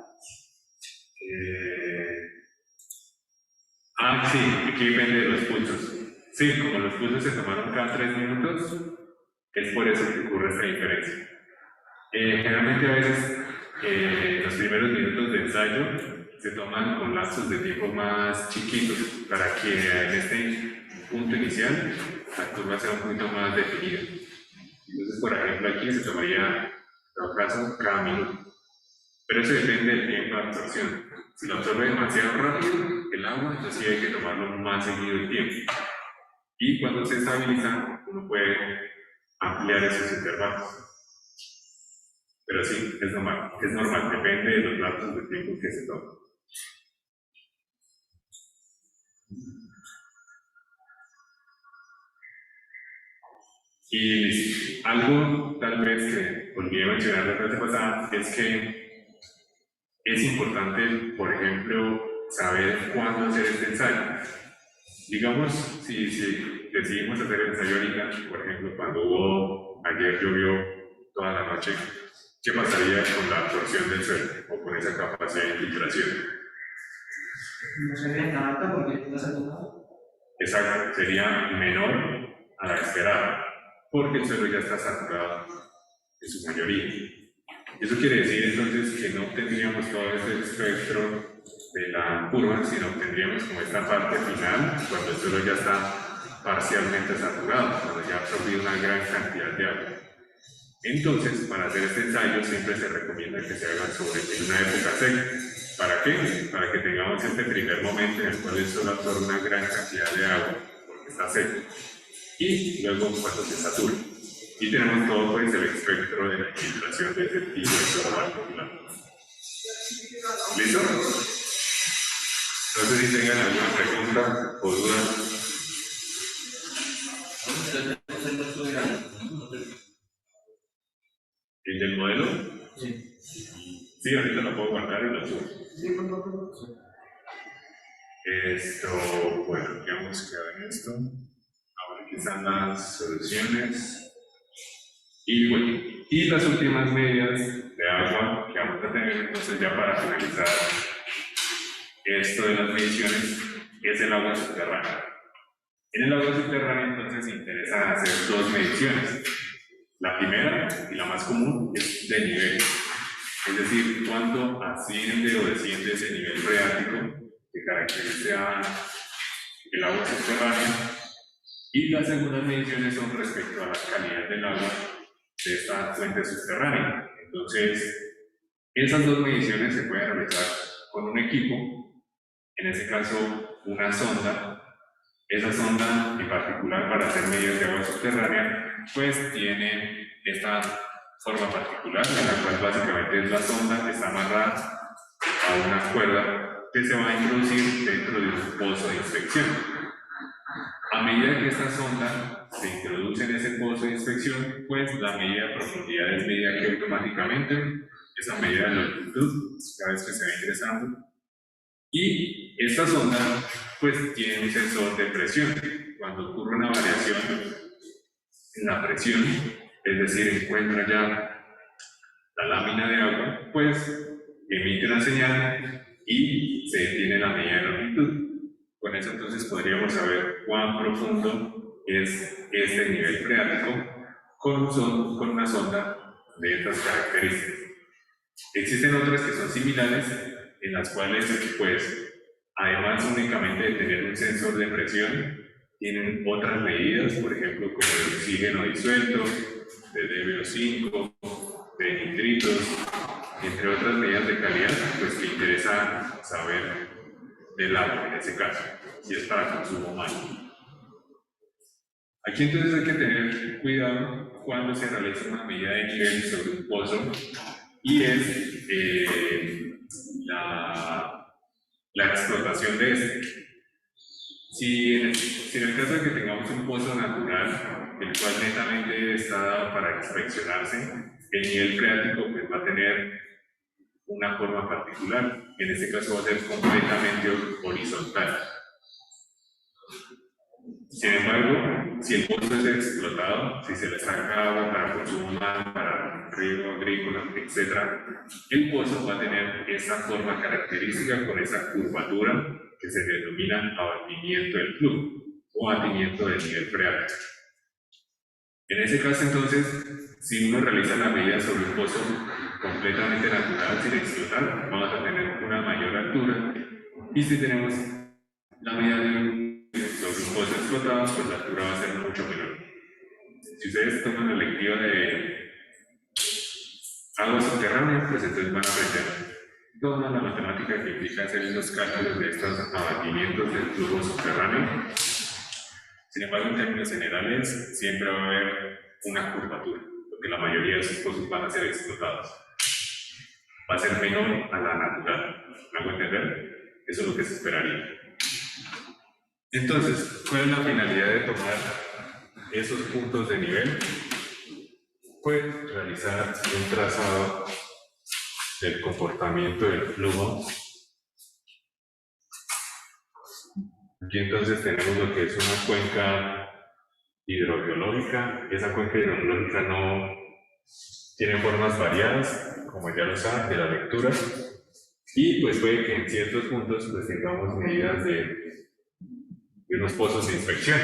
Sí, aquí depende de los pulsos. Sí, como los pulsos se tomaron cada 3 minutos, es por eso que ocurre esta diferencia. Generalmente a veces los primeros minutos de ensayo se toman con lapsos de tiempo más chiquitos para que en este punto inicial la curva sea un poquito más definida. Entonces, por ejemplo, aquí se tomaría, en todo caso, cada minuto. Pero eso depende del tiempo de absorción. Si lo absorbe demasiado rápido el agua, entonces sí hay que tomarlo más seguido el tiempo. Y cuando se estabiliza, uno puede ampliar esos intervalos. Pero sí, es normal, depende de los lapsos de tiempo que se toma. Y algo tal vez que olvidé mencionar la clase pasada es que es importante, por ejemplo, saber cuándo hacer este ensayo. Digamos, si decidimos hacer el ensayo ahorita, por ejemplo, cuando ayer llovió toda la noche, ¿qué pasaría con la absorción del suelo o con esa capacidad de infiltración? No sería tan alta porque está saturado. Exacto, sería menor a la esperada, porque el suelo ya está saturado en su mayoría. Eso quiere decir entonces que no obtendríamos todo ese espectro de la curva, sino obtendríamos como esta parte final, cuando el suelo ya está parcialmente saturado, cuando ya ha absorbido una gran cantidad de agua. Entonces, para hacer este ensayo siempre se recomienda que se haga en una época seca. ¿Para qué? Para que tengamos este primer momento en el cual el suelo absorbe una gran cantidad de agua, porque está seco. Y luego cuando se satura. Y tenemos todo pues, el espectro de la infiltración de ese tipo de suelo particular. ¿Listo? No sé si tengan alguna pregunta o duda. ¿El del modelo? Sí. Sí, ahorita lo puedo guardar y lo subo. Sí, por favor. Esto, bueno, ya hemos quedado en esto. Ahora aquí están las soluciones. Y bueno, y las últimas medidas de agua que vamos a tener, entonces ya para finalizar esto de las mediciones, es el agua subterránea. En el agua subterránea entonces interesa hacer 2 mediciones. La primera y la más común es de nivel, es decir, cuánto asciende o desciende ese nivel freático que caracteriza el agua subterránea. Y las segundas mediciones son respecto a la calidad del agua de esta fuente subterránea. Entonces, esas 2 mediciones se pueden realizar con un equipo, en este caso una sonda, Esa sonda en particular para hacer medidas de agua subterránea, pues tiene esta forma particular, en la cual básicamente es la sonda que está amarrada a una cuerda que se va a introducir dentro de un pozo de inspección. A medida que esta sonda se introduce en ese pozo de inspección, pues la medida de profundidad es medida que automáticamente, esa medida de longitud, cada vez que se va ingresando. Y esta sonda, pues tiene un sensor de presión. Cuando ocurre una variación en la presión, es decir, encuentra ya la lámina de agua, pues emite una señal y se detiene la medida de longitud. Con eso entonces podríamos saber cuán profundo es este nivel freático con una sonda de estas características. Existen otras que son similares, en las cuales, pues, además únicamente de tener un sensor de presión, tienen otras medidas, por ejemplo, como el oxígeno disuelto, de DBO5, de nitritos, entre otras medidas de calidad, pues que interesa saber del agua en ese caso, si es para consumo humano. Aquí entonces hay que tener cuidado cuando se realiza una medida de nivel sobre un pozo y es la explotación de este. Si en el caso de que tengamos un pozo natural, el cual netamente está dado para inspeccionarse, el nivel freático pues, va a tener una forma particular. En este caso va a ser completamente horizontal. Sin embargo, si el pozo es explotado, si se le saca agua para consumo humano, para riego agrícola, etc., el pozo va a tener esa forma característica con esa curvatura que se denomina abatimiento del flujo o abatimiento del nivel freático. En ese caso, entonces, si uno realiza la medida sobre un pozo completamente natural, sin explotar, vamos a tener una mayor altura. Y si tenemos la medida sobre un pozo explotado, pues la altura va a ser mucho menor. Si ustedes toman la lectiva de agua subterránea, pues entonces van a aprender toda la matemática que implica hacer los cálculos de estos abatimientos del flujo subterráneo. Sin embargo, en términos generales, siempre va a haber una curvatura, porque la mayoría de esos pozos van a ser explotados. Va a ser menor a la natural. ¿Me hago entender? Eso es lo que se esperaría. Entonces, ¿cuál es la finalidad de tomar esos puntos de nivel? Pues realizar un trazado del comportamiento del flujo. Aquí entonces tenemos lo que es una cuenca hidrogeológica. Esa cuenca hidrogeológica no tiene formas variadas, como ya lo saben de la lectura, y pues puede que en ciertos puntos pues tengamos medidas de unos pozos de inspección.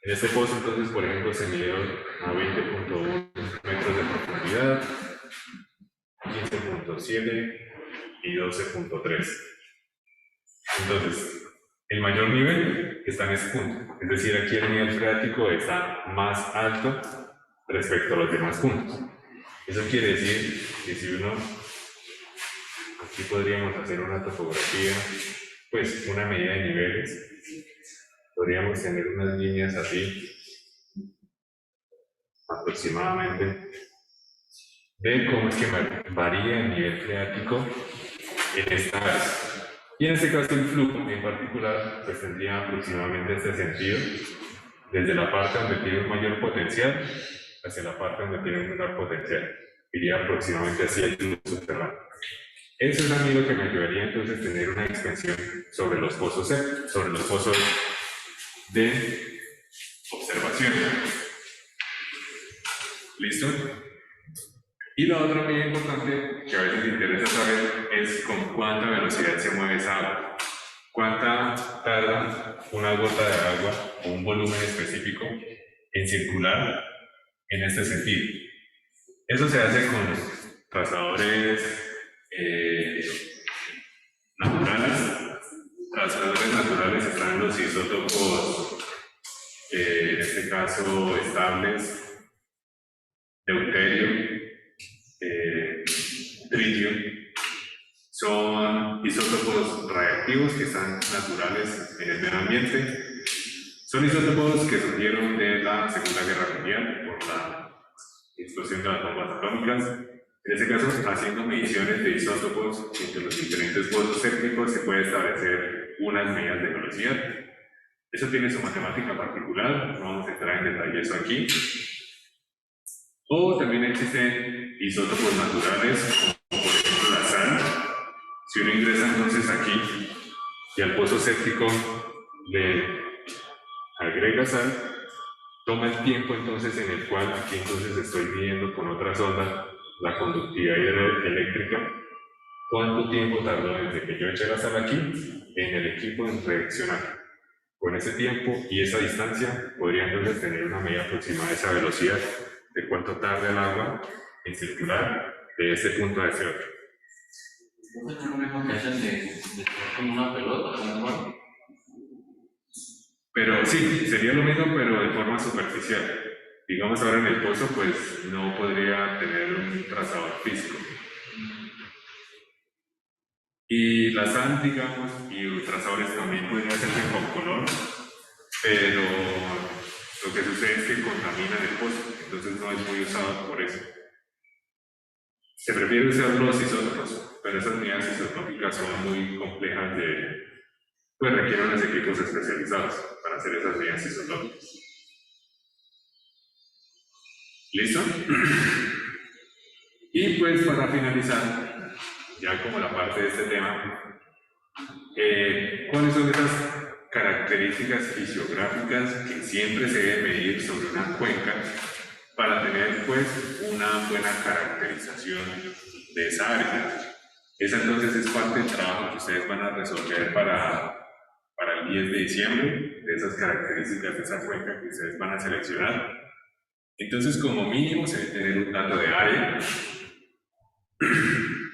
En este pozo entonces, por ejemplo, se midió a 20.1 metros de profundidad, 15.7 y 12.3. Entonces, el mayor nivel está en ese punto, es decir, aquí el nivel freático está más alto respecto a los demás puntos. Eso quiere decir que si uno, aquí podríamos hacer una topografía, pues una medida de niveles, podríamos tener unas líneas así, aproximadamente, de cómo es que varía el nivel freático en esta área. Y en este caso el flujo en particular pues tendría aproximadamente este sentido, desde la parte donde tiene un mayor potencial hacia la parte donde tiene un menor potencial. Iría aproximadamente hacia el flujo subterráneo. Eso es a mí lo que me ayudaría entonces a tener una extensión sobre los pozos de observación. ¿Listo? Y lo otro muy importante que a veces interesa saber es con cuánta velocidad se mueve esa agua. Cuánta tarda una gota de agua o un volumen específico en circular en este sentido. Eso se hace con los trazadores naturales. Trazadores naturales están los isótopos, en este caso estables, deuterio, tritio. Son isótopos radiactivos que están naturales en el medio ambiente Son isótopos que surgieron de la Segunda Guerra Mundial por la explosión de las bombas atómicas. En este caso, haciendo mediciones de isótopos entre los diferentes pozos sépticos, se puede establecer unas medidas de velocidad. Eso tiene su matemática particular, no vamos a entrar en detalle eso aquí. O también existen isótopos naturales, como por ejemplo la sal. Si uno ingresa entonces aquí y al pozo séptico le agrega sal, toma el tiempo entonces en el cual aquí entonces estoy midiendo con otra sonda la conductividad eléctrica, cuánto tiempo tardó desde que yo eché la sal aquí en el equipo en reaccionar. Con ese tiempo y esa distancia podría entonces tener una medida aproximada de esa velocidad de cuánto tarda el agua en circular de ese punto a ese otro. ¿No es lo mismo que hacen de como una pelota, como un balón? Pero sí, sería lo mismo, pero de forma superficial. Digamos ahora en el pozo, pues no podría tener un trazador físico. Y la sal, digamos, y los trazadores también podrían hacerse con color, pero lo que sucede es que contaminan el pozo, entonces no es muy usado por eso. Se prefiere usar los isótopos, pero esas unidades isotópicas son muy complejas pues requieren unos equipos especializados para hacer esas unidades isotópicas. ¿Listo? Y pues para finalizar, ya como la parte de este tema, ¿cuáles son esas características fisiográficas que siempre se deben medir sobre una cuenca para tener pues una buena caracterización de esa área? Esa entonces es parte del trabajo que ustedes van a resolver para el 10 de diciembre, de esas características de esa cuenca que ustedes van a seleccionar. Entonces, como mínimo, se debe tener un dato de área.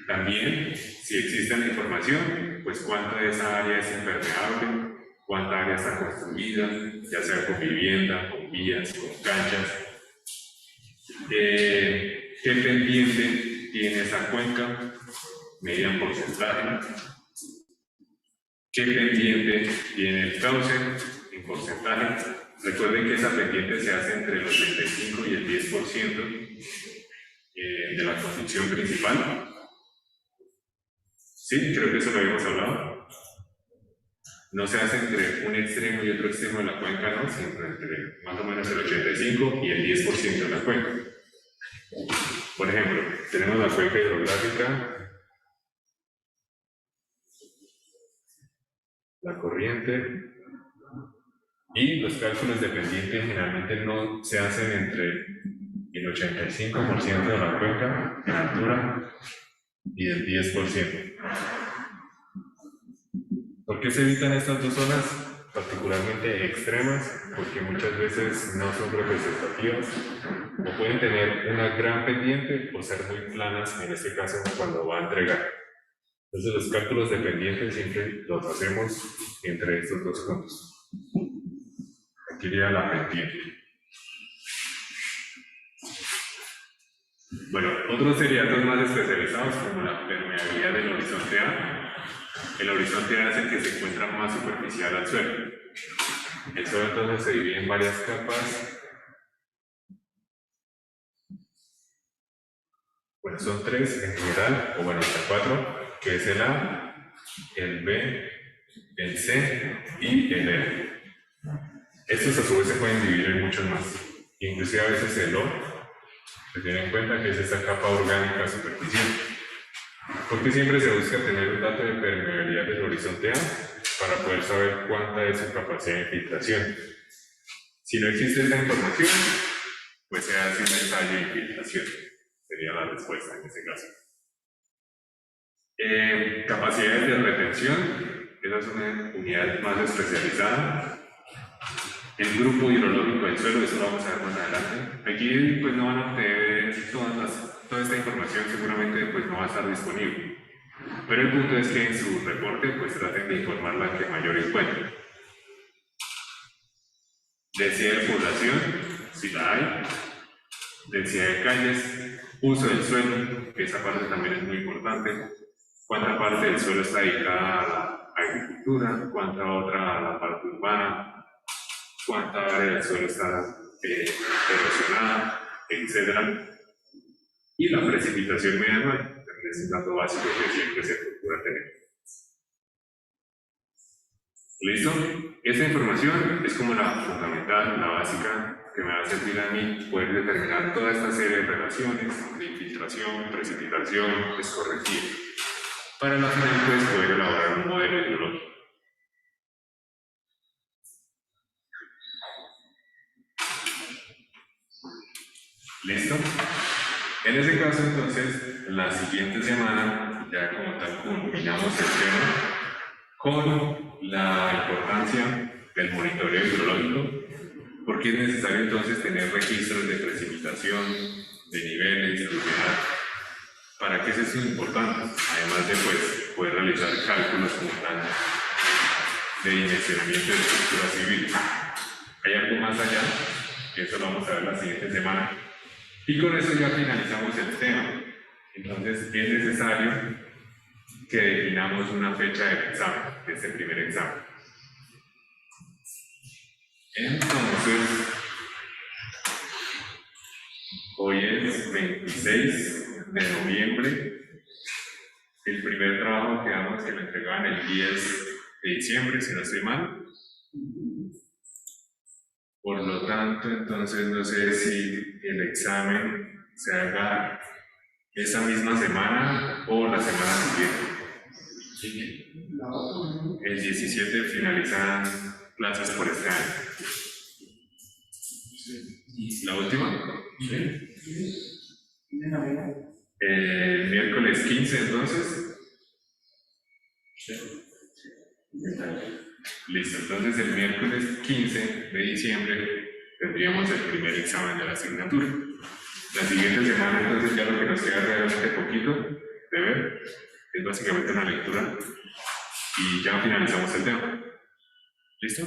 También, si existe la información, pues cuánta de esa área es impermeable, cuánta área está construida, ya sea con vivienda, con vías, con canchas. ¿Qué pendiente tiene esa cuenca? Medida en porcentaje. ¿Qué pendiente tiene el cauce en porcentaje? Recuerden que esa pendiente se hace entre el 85 y el 10% de la construcción principal. Sí, creo que eso lo habíamos hablado. No se hace entre un extremo y otro extremo de la cuenca, ¿no? Sino entre más o menos el 85 y el 10% de la cuenca. Por ejemplo, tenemos la cuenca hidrográfica, la corriente, y los cálculos de pendiente generalmente no se hacen entre el 85% de la cuenca en altura y el 10%. ¿Por qué se evitan estas dos zonas particularmente extremas? Porque muchas veces no son representativas o pueden tener una gran pendiente o ser muy planas, en este caso cuando va a entregar. Entonces los cálculos de pendiente siempre los hacemos entre estos dos puntos. Aquí iría la pendiente. Bueno, otros seriados más especializados como la permeabilidad del horizonte A. El horizonte A es el que se encuentra más superficial al suelo. El suelo entonces se divide en varias capas. Bueno, son tres en general, o bueno, hasta cuatro, que es el A, el B, el C y el E. Estos a su vez se pueden dividir en muchos más. Inclusive a veces el O, se tiene en cuenta que es esta capa orgánica superficial. Porque siempre se busca tener un dato de permeabilidad del horizonte A para poder saber cuánta es su capacidad de infiltración. Si no existe esta información, pues se hace un ensayo de infiltración. Sería la respuesta en este caso. Capacidades de retención, esa es una unidad más especializada. El grupo hidrológico del suelo, eso lo vamos a ver más adelante. Aquí pues no van a obtener toda esta información, seguramente pues no va a estar disponible. Pero el punto es que en su reporte pues traten de informar la que mayor encuentren. Densidad de población, si la hay. Densidad de calles, uso del suelo, que esa parte también es muy importante. Cuánta parte del suelo está dedicada a la agricultura, cuánta otra a la parte urbana. cuánta área del suelo está erosionada, etc. Y la precipitación media anual, también es un dato básico que siempre se procura tener. ¿Listo? Esta información es como la fundamental, la básica, que me va a servir a mí poder determinar toda esta serie de relaciones de infiltración, precipitación, escorrentía, para al final pues, poder elaborar un modelo hidrológico. ¿Listo? En ese caso, entonces, la siguiente semana, ya como tal, culminamos el tema con la importancia del monitoreo hidrológico, porque es necesario entonces tener registros de precipitación, de niveles, de humedad. ¿Para qué es esto importante? Además de pues, poder realizar cálculos como plan de dimensionamiento de estructura civil. Hay algo más allá, que eso lo vamos a ver la siguiente semana. Y con eso ya finalizamos el tema. Entonces es necesario que definamos una fecha del examen, de este primer examen. Entonces, hoy es 26 de noviembre. El primer trabajo que damos que lo entregaban el 10 de diciembre, si no estoy mal. Por lo tanto, entonces no sé si el examen se haga esa misma semana o la semana siguiente. El 17 finalizan clases por este año. ¿La última? El miércoles 15, entonces. Listo, entonces el miércoles 15 de diciembre tendríamos el primer examen de la asignatura. La siguiente semana, entonces, ya lo que nos queda realmente poquito de ver es básicamente una lectura y ya finalizamos el tema. ¿Listo?